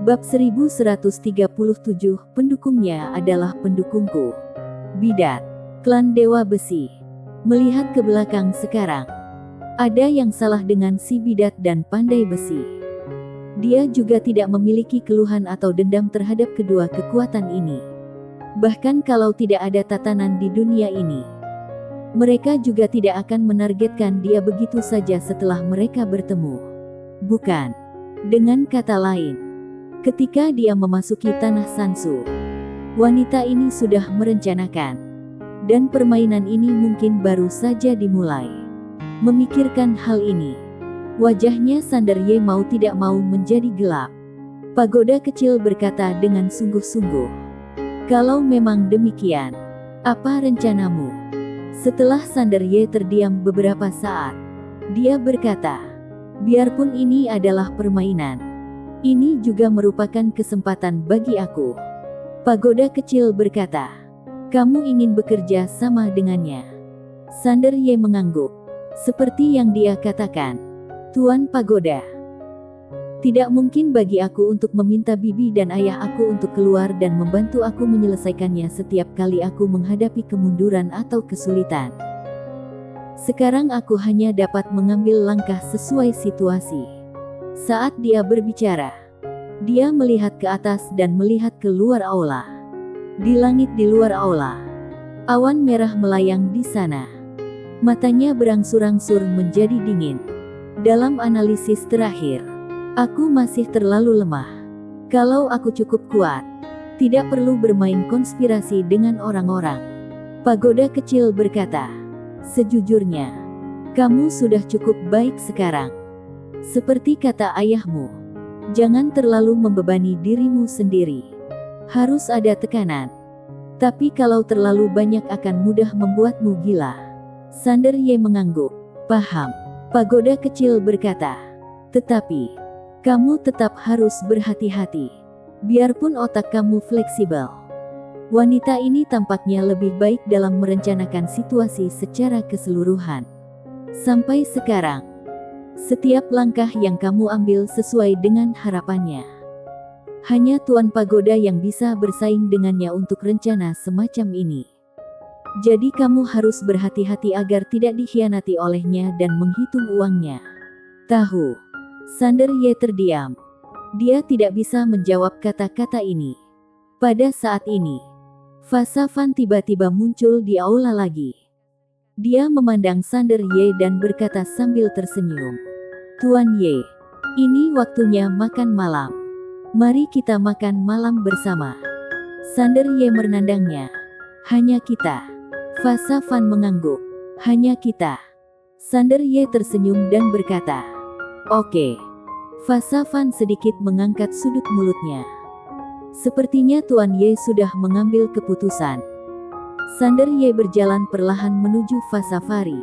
Bab 1137, pendukungnya adalah pendukungku. Bidat, klan Dewa Besi. Melihat ke belakang sekarang, ada yang salah dengan si Bidat dan Pandai Besi. Dia juga tidak memiliki keluhan atau dendam terhadap kedua kekuatan ini. Bahkan kalau tidak ada tatanan di dunia ini, mereka juga tidak akan menargetkan dia begitu saja setelah mereka bertemu. Bukan. Dengan kata lain, ketika dia memasuki tanah Sansu, wanita ini sudah merencanakan. Dan permainan ini mungkin baru saja dimulai. Memikirkan hal ini, wajahnya Sander Ye mau tidak mau menjadi gelap. Pagoda kecil berkata dengan sungguh-sungguh, "Kalau memang demikian, apa rencanamu?" Setelah Sander Ye terdiam beberapa saat, dia berkata, "Biarpun ini adalah permainan, ini juga merupakan kesempatan bagi aku." Pagoda kecil berkata, "Kamu ingin bekerja sama dengannya?" Sander Ye mengangguk. Seperti yang dia katakan, "Tuan Pagoda, tidak mungkin bagi aku untuk meminta bibi dan ayah aku untuk keluar dan membantu aku menyelesaikannya setiap kali aku menghadapi kemunduran atau kesulitan. Sekarang aku hanya dapat mengambil langkah sesuai situasi." Saat dia berbicara, dia melihat ke atas dan melihat ke luar aula. Di langit di luar aula, awan merah melayang di sana. Matanya berangsur-angsur menjadi dingin. Dalam analisis terakhir, aku masih terlalu lemah. Kalau aku cukup kuat, tidak perlu bermain konspirasi dengan orang-orang. Pagoda kecil berkata, "Sejujurnya, kamu sudah cukup baik sekarang. Seperti kata ayahmu, jangan terlalu membebani dirimu sendiri. Harus ada tekanan. Tapi kalau terlalu banyak akan mudah membuatmu gila." Sander Ye mengangguk. "Paham." Pagoda kecil berkata, "Tetapi, kamu tetap harus berhati-hati. Biarpun otak kamu fleksibel, wanita ini tampaknya lebih baik dalam merencanakan situasi secara keseluruhan. Sampai sekarang, setiap langkah yang kamu ambil sesuai dengan harapannya. Hanya Tuan Pagoda yang bisa bersaing dengannya untuk rencana semacam ini. Jadi kamu harus berhati-hati agar tidak dikhianati olehnya dan menghitung uangnya." "Tahu." Sander Ye terdiam. Dia tidak bisa menjawab kata-kata ini. Pada saat ini, Fa Safan tiba-tiba muncul di aula lagi. Dia memandang Sander Ye dan berkata sambil tersenyum, "Tuan Ye, ini waktunya makan malam. Mari kita makan malam bersama." Sander Ye menandangnya. "Hanya kita?" Fa Safan mengangguk. "Hanya kita." Sander Ye tersenyum dan berkata, "Oke." Fa Safan sedikit mengangkat sudut mulutnya. Sepertinya Tuan Ye sudah mengambil keputusan. Sander Ye berjalan perlahan menuju Fa Safari.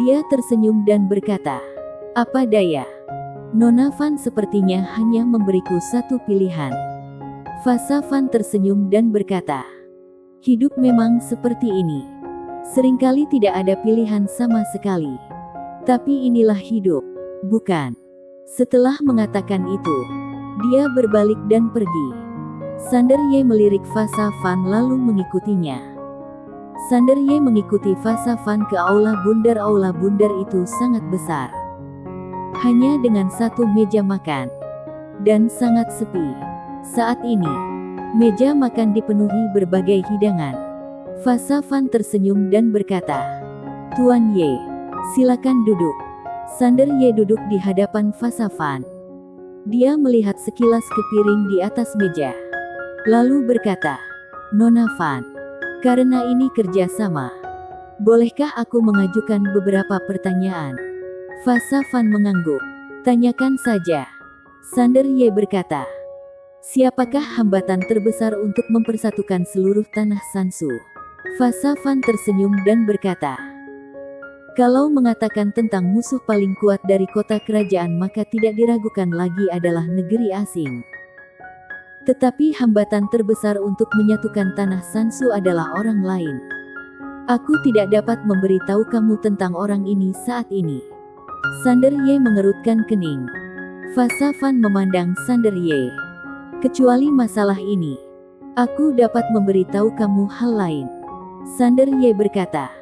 Dia tersenyum dan berkata, "Apa daya, Nona Fan sepertinya hanya memberiku satu pilihan." Fa Safan tersenyum dan berkata, "Hidup memang seperti ini. Seringkali tidak ada pilihan sama sekali. Tapi inilah hidup, bukan?" Setelah mengatakan itu, dia berbalik dan pergi. Sander Ye melirik Fa Safan lalu mengikutinya. Sander Ye mengikuti Fa Safan ke aula bundar. Aula bundar itu sangat besar. Hanya dengan satu meja makan. Dan sangat sepi. Saat ini, meja makan dipenuhi berbagai hidangan. Fa Safan tersenyum dan berkata, "Tuan Ye, silakan duduk." Sander Ye duduk di hadapan Fa Safan. Dia melihat sekilas ke piring di atas meja. Lalu berkata, "Nona Fan, karena ini kerja sama, bolehkah aku mengajukan beberapa pertanyaan?" Fa Safan mengangguk. "Tanyakan saja." Sander Ye berkata, "Siapakah hambatan terbesar untuk mempersatukan seluruh tanah Sansu?" Fa Safan tersenyum dan berkata, "Kalau mengatakan tentang musuh paling kuat dari kota kerajaan maka tidak diragukan lagi adalah negeri asing. Tetapi hambatan terbesar untuk menyatukan tanah Sansu adalah orang lain. Aku tidak dapat memberitahu kamu tentang orang ini saat ini." Sander Ye mengerutkan kening. Fa Safan memandang Sander Ye. Kecuali masalah ini, aku dapat memberitahu kamu hal lain. Sander Ye berkata,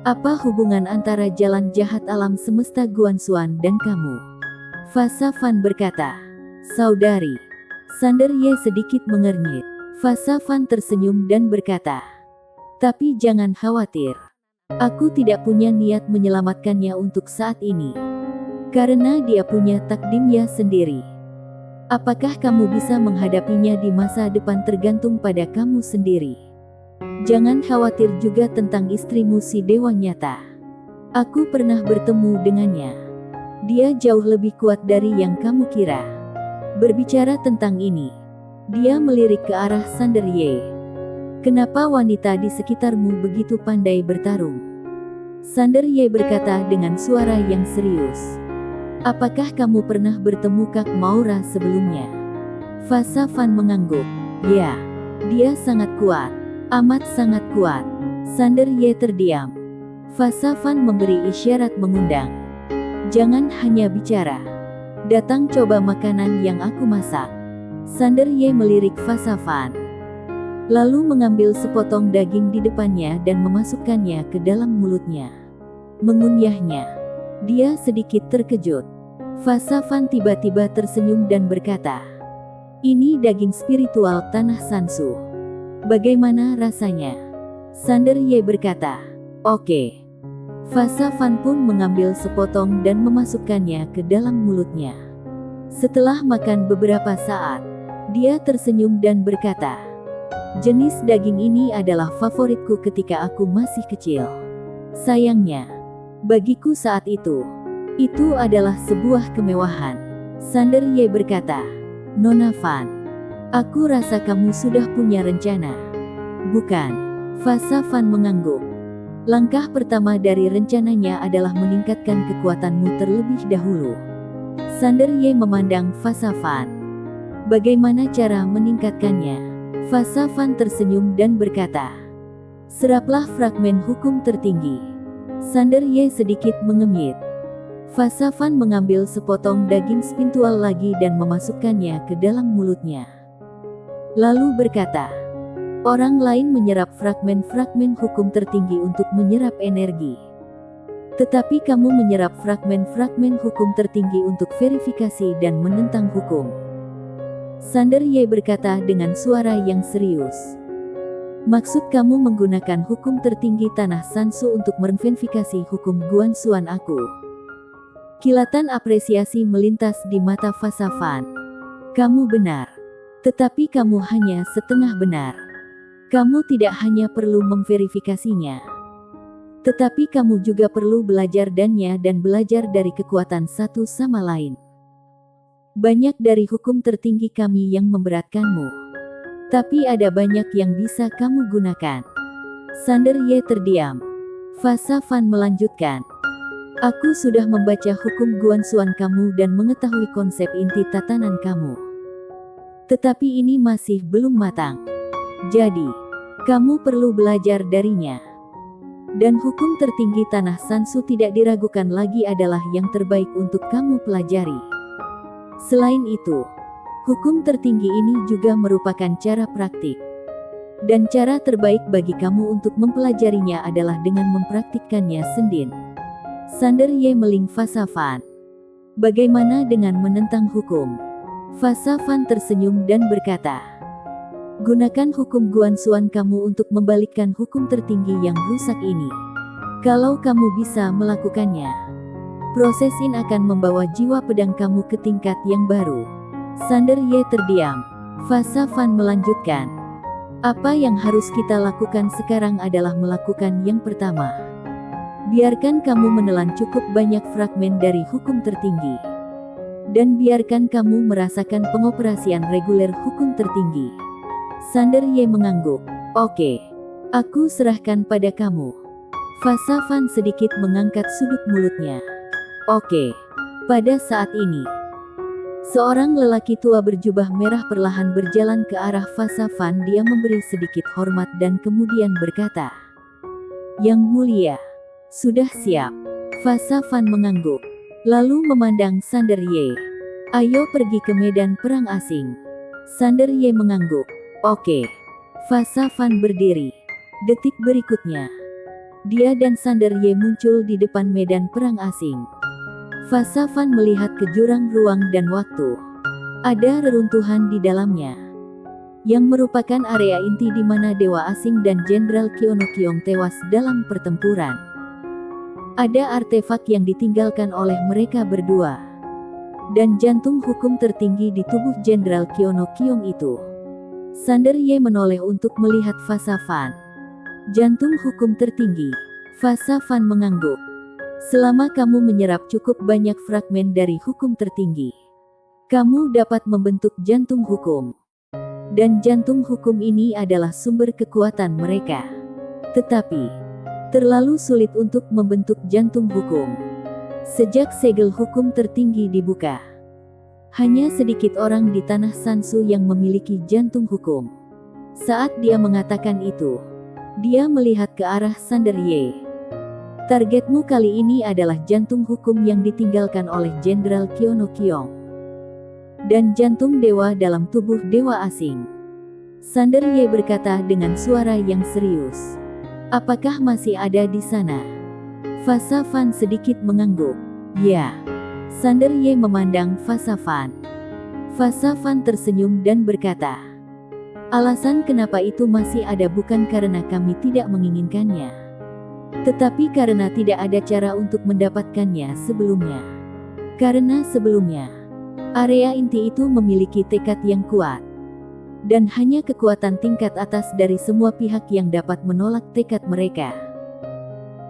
apa hubungan antara jalan jahat alam semesta Guanxuan dan kamu? Fa Safan berkata, saudari. Sander Ye sedikit mengernyit. Fa Safan tersenyum dan berkata, tapi jangan khawatir. Aku tidak punya niat menyelamatkannya untuk saat ini. Karena dia punya takdimnya sendiri. Apakah kamu bisa menghadapinya di masa depan tergantung pada kamu sendiri. Jangan khawatir juga tentang istrimu si dewa nyata. Aku pernah bertemu dengannya. Dia jauh lebih kuat dari yang kamu kira. Berbicara tentang ini, dia melirik ke arah Sander Ye. Kenapa wanita di sekitarmu begitu pandai bertarung? Sander Ye berkata dengan suara yang serius. Apakah kamu pernah bertemu Kak Maura sebelumnya? Fa Safan mengangguk. Ya, dia sangat kuat. Amat sangat kuat. Sander Ye terdiam. Fa Safan memberi isyarat mengundang. Jangan hanya bicara. Datang coba makanan yang aku masak. Sander Ye melirik Fa Safan. Lalu mengambil sepotong daging di depannya dan memasukkannya ke dalam mulutnya. Mengunyahnya. Dia sedikit terkejut. Fa Safan tiba-tiba tersenyum dan berkata, ini daging spiritual tanah Sansu. Bagaimana rasanya? Sander Ye berkata, oke. Fa Safan pun mengambil sepotong dan memasukkannya ke dalam mulutnya. Setelah makan beberapa saat, dia tersenyum dan berkata, jenis daging ini adalah favoritku ketika aku masih kecil. Sayangnya, bagiku saat itu adalah sebuah kemewahan. Sander Ye berkata, Nona Fan, aku rasa kamu sudah punya rencana. Bukan? Fa Safan mengangguk. Langkah pertama dari rencananya adalah meningkatkan kekuatanmu terlebih dahulu. Sander Ye memandang Fa Safan. Bagaimana cara meningkatkannya? Fa Safan tersenyum dan berkata, seraplah fragmen hukum tertinggi. Sander Ye sedikit mengemit. Fa Safan mengambil sepotong daging spiritual lagi dan memasukkannya ke dalam mulutnya. Lalu berkata, orang lain menyerap fragmen-fragmen hukum tertinggi untuk menyerap energi. Tetapi kamu menyerap fragmen-fragmen hukum tertinggi untuk verifikasi dan menentang hukum. Sander Ye berkata dengan suara yang serius. Maksud kamu menggunakan hukum tertinggi tanah Sansu untuk memverifikasi hukum Guanxuan aku? Kilatan apresiasi melintas di mata Fa Safan. Kamu benar. Tetapi kamu hanya setengah benar. Kamu tidak hanya perlu memverifikasinya, tetapi kamu juga perlu belajar dannya dan belajar dari kekuatan satu sama lain. Banyak dari hukum tertinggi kami yang memberatkanmu, tapi ada banyak yang bisa kamu gunakan. Sander Ye terdiam. Fa Safan melanjutkan. Aku sudah membaca hukum Guanxuan kamu dan mengetahui konsep inti tatanan kamu. Tetapi ini masih belum matang. Jadi, kamu perlu belajar darinya. Dan hukum tertinggi tanah Sansu tidak diragukan lagi adalah yang terbaik untuk kamu pelajari. Selain itu, hukum tertinggi ini juga merupakan cara praktik. Dan cara terbaik bagi kamu untuk mempelajarinya adalah dengan mempraktikkannya sendiri. Sander Ye meling Fa Safan. Bagaimana dengan menentang hukum? Fa Safan tersenyum dan berkata, gunakan hukum Guanxuan kamu untuk membalikkan hukum tertinggi yang rusak ini. Kalau kamu bisa melakukannya, proses ini akan membawa jiwa pedang kamu ke tingkat yang baru. Sander Ye terdiam. Fa Safan melanjutkan. Apa yang harus kita lakukan sekarang adalah melakukan yang pertama. Biarkan kamu menelan cukup banyak fragmen dari hukum tertinggi. Dan biarkan kamu merasakan pengoperasian reguler hukum tertinggi. Sander Ye mengangguk. Oke. Aku serahkan pada kamu. Fa Safan sedikit mengangkat sudut mulutnya. Oke. Pada saat ini, seorang lelaki tua berjubah merah perlahan berjalan ke arah Fa Safan. Dia memberi sedikit hormat dan kemudian berkata, Yang mulia, sudah siap. Fa Safan mengangguk. Lalu memandang Sander Ye. Ayo pergi ke medan perang asing. Sander Ye mengangguk. Oke. Fa Fan berdiri. Detik berikutnya, dia dan Sander Ye muncul di depan medan perang asing. Fa Fan melihat ke jurang ruang dan waktu. Ada reruntuhan di dalamnya, yang merupakan area inti di mana dewa asing dan Jenderal Qionoqiong tewas dalam pertempuran. Ada artefak yang ditinggalkan oleh mereka berdua, dan jantung hukum tertinggi di tubuh Jenderal Qionoqiong itu. Sander Ye menoleh untuk melihat Fa Fan. Jantung hukum tertinggi. Fa Fan mengangguk. Selama kamu menyerap cukup banyak fragmen dari hukum tertinggi, kamu dapat membentuk jantung hukum. Dan jantung hukum ini adalah sumber kekuatan mereka. Tetapi, terlalu sulit untuk membentuk jantung hukum. Sejak segel hukum tertinggi dibuka, hanya sedikit orang di tanah Sansu yang memiliki jantung hukum. Saat dia mengatakan itu, dia melihat ke arah Sander Ye. Targetmu kali ini adalah jantung hukum yang ditinggalkan oleh Jenderal Qionoqiong. Dan jantung dewa dalam tubuh dewa asing. Sander Ye berkata dengan suara yang serius. Apakah masih ada di sana? Fa Fan sedikit mengangguk. Ya. Sander Ye memandang Fa Fan. Fa Fan tersenyum dan berkata, alasan kenapa itu masih ada bukan karena kami tidak menginginkannya, tetapi karena tidak ada cara untuk mendapatkannya sebelumnya. Karena sebelumnya, area inti itu memiliki tekad yang kuat, dan hanya kekuatan tingkat atas dari semua pihak yang dapat menolak tekad mereka.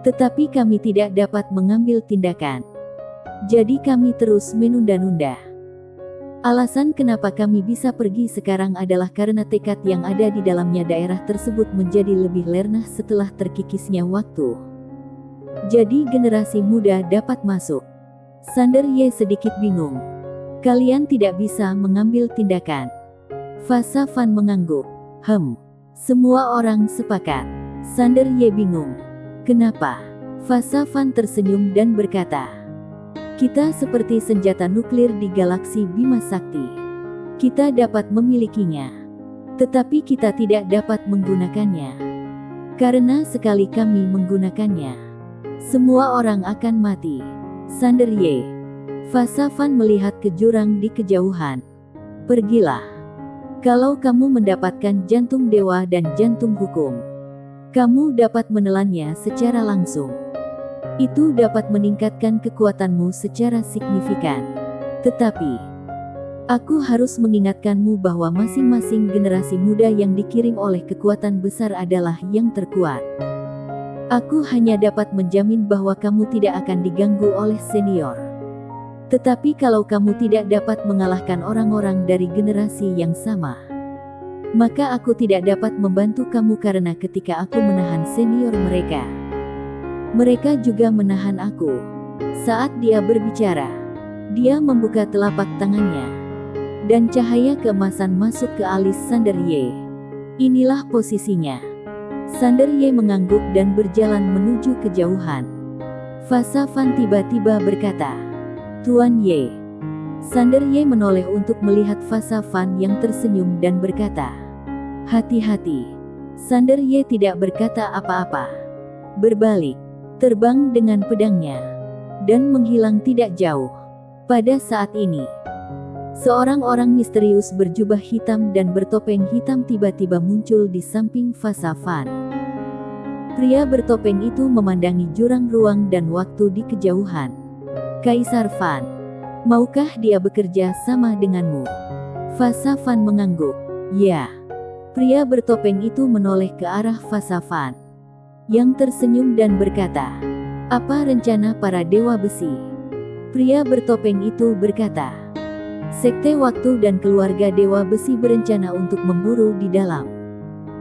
Tetapi kami tidak dapat mengambil tindakan. Jadi kami terus menunda-nunda. Alasan kenapa kami bisa pergi sekarang adalah karena tekad yang ada di dalamnya daerah tersebut menjadi lebih lernah setelah terkikisnya waktu. Jadi generasi muda dapat masuk. Sander Ye sedikit bingung. Kalian tidak bisa mengambil tindakan. Fa Fan mengangguk. Semua orang sepakat. Sander Ye bingung. Kenapa? Fa Fan tersenyum dan berkata, kita seperti senjata nuklir di galaksi Bima Sakti. Kita dapat memilikinya, tetapi kita tidak dapat menggunakannya. Karena sekali kami menggunakannya, semua orang akan mati. Sander Ye. Fa Fan melihat ke jurang di kejauhan. Pergilah. Kalau kamu mendapatkan jantung dewa dan jantung hukum, kamu dapat menelannya secara langsung. Itu dapat meningkatkan kekuatanmu secara signifikan. Tetapi, aku harus mengingatkanmu bahwa masing-masing generasi muda yang dikirim oleh kekuatan besar adalah yang terkuat. Aku hanya dapat menjamin bahwa kamu tidak akan diganggu oleh senior. Tetapi kalau kamu tidak dapat mengalahkan orang-orang dari generasi yang sama, maka aku tidak dapat membantu kamu karena ketika aku menahan senior mereka juga menahan aku. Saat dia berbicara, dia membuka telapak tangannya, dan cahaya keemasan masuk ke alis Sander Ye. Inilah posisinya. Sander Ye mengangguk dan berjalan menuju kejauhan. Fa Fan tiba-tiba berkata, Tuan Ye. Sander Ye menoleh untuk melihat Fa Fan yang tersenyum dan berkata, hati-hati. Sander Ye tidak berkata apa-apa. Berbalik, terbang dengan pedangnya, dan menghilang tidak jauh. Pada saat ini, seorang orang misterius berjubah hitam dan bertopeng hitam tiba-tiba muncul di samping Fa Fan. Pria bertopeng itu memandangi jurang ruang dan waktu di kejauhan. Kaisar Fan, maukah dia bekerja sama denganmu? Fa Fan mengangguk. Ya. Pria bertopeng itu menoleh ke arah Fa Fan, yang tersenyum dan berkata, apa rencana para dewa besi? Pria bertopeng itu berkata, Sekte Waktu dan keluarga dewa besi berencana untuk memburu di dalam.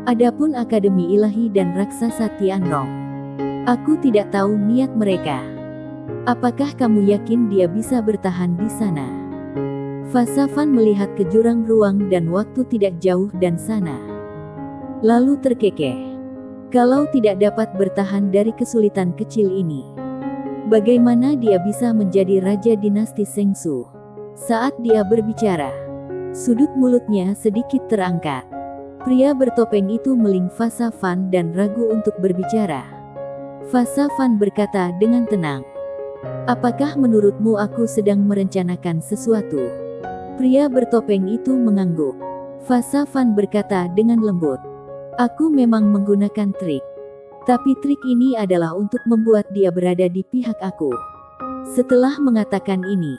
Adapun Akademi Ilahi dan Raksasa Tianrong, aku tidak tahu niat mereka. Apakah kamu yakin dia bisa bertahan di sana? Fa Fan melihat ke jurang ruang dan waktu tidak jauh dan sana, lalu terkekeh. Kalau tidak dapat bertahan dari kesulitan kecil ini, bagaimana dia bisa menjadi raja dinasti Sengsu? Saat dia berbicara, Sudut mulutnya sedikit terangkat. Pria bertopeng itu meling Fa Fan dan ragu untuk berbicara. Fa Fan berkata dengan tenang, "Apakah menurutmu aku sedang merencanakan sesuatu?" Pria bertopeng itu mengangguk. Fa Fan berkata dengan lembut, "Aku memang menggunakan trik. Tapi trik ini adalah untuk membuat dia berada di pihak aku." Setelah mengatakan ini,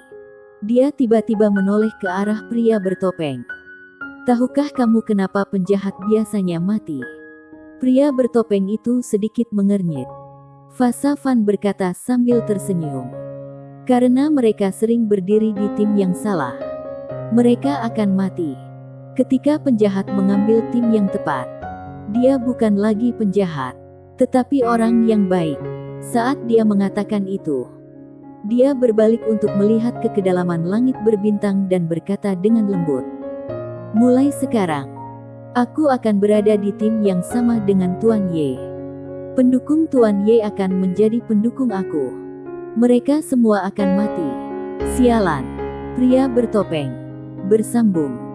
dia tiba-tiba menoleh ke arah pria bertopeng. "Tahukah kamu kenapa penjahat biasanya mati?" Pria bertopeng itu sedikit mengernyit. Fa Fan berkata sambil tersenyum, "Karena mereka sering berdiri di tim yang salah. Mereka akan mati. Ketika penjahat mengambil tim yang tepat, dia bukan lagi penjahat, tetapi orang yang baik." Saat dia mengatakan itu, dia berbalik untuk melihat ke kedalaman langit berbintang dan berkata dengan lembut, "Mulai sekarang, aku akan berada di tim yang sama dengan Tuan Ye. Pendukung Tuan Ye akan menjadi pendukung aku. Mereka semua akan mati." "Sialan," pria bertopeng bersambung.